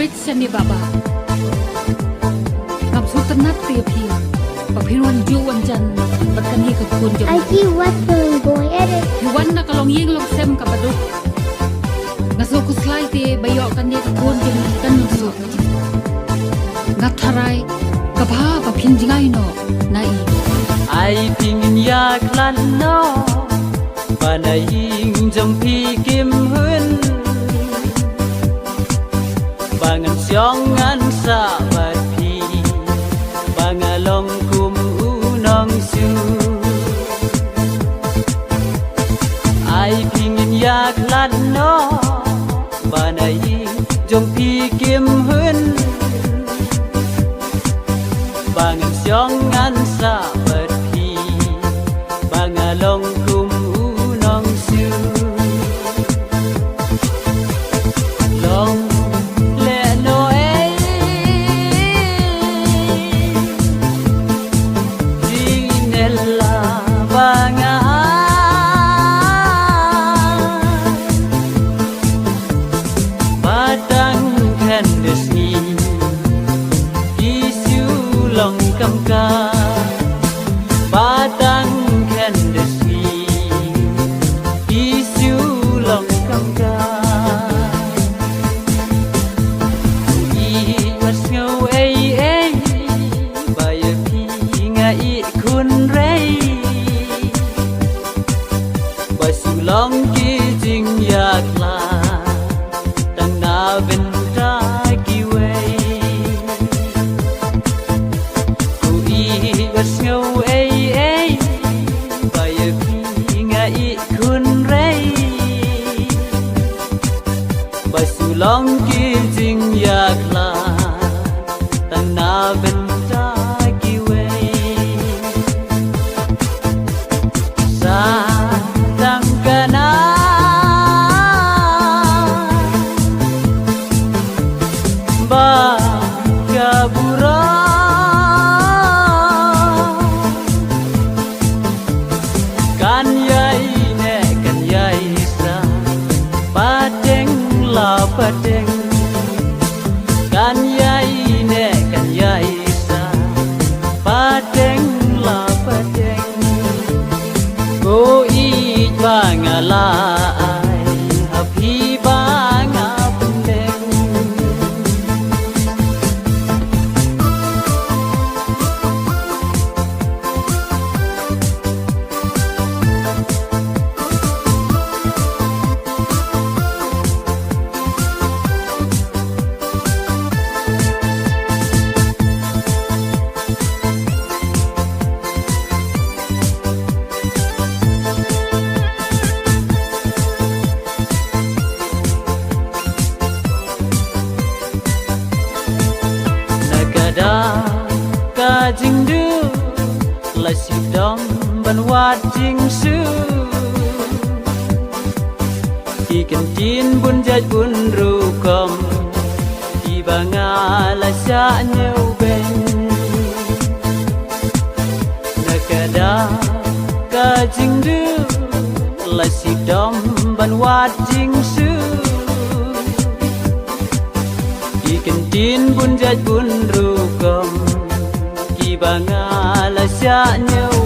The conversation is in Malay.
pit semi baba ngam su tanat ti phi pa phiron ju wan jan batkan hi ka kun jom I see what boy at it. wan na kalong ying long sem ka baduk ngaso ku slai ti bayo kan ni ka kun jom kan nu su ngatharai ka ba phin jingai no nai ai pingin ya klan no ba na ying jong phi kim hun bangan siong ngan sa bat phi bangalong kum unong su ai pingin ya klan no ba na ying jong phi kim hun bangan siong ngan sa bat phi bangalong kum unong su long Batang kandesi isu long kamka I was ngau ai baya pi ngai kun rei basu long ki jing yak la tang na ben ta ki wei was ngau baya pi ngai kun rei basu long ki jing yak la tang na ben ta ki wei sa tang kana ba kabura kan yai sa padeng la padeng kan yai sa padeng la padeng ko I bangala ai happy banga pendeng ka jing du la si dom ban wat jing su I kan tin bun jaj bun ru kom I banga la sa nyeu ben nakada ka jing du la si dom ban wat jing su I kan tin bun jaj bun ru kom banga la sa nyeu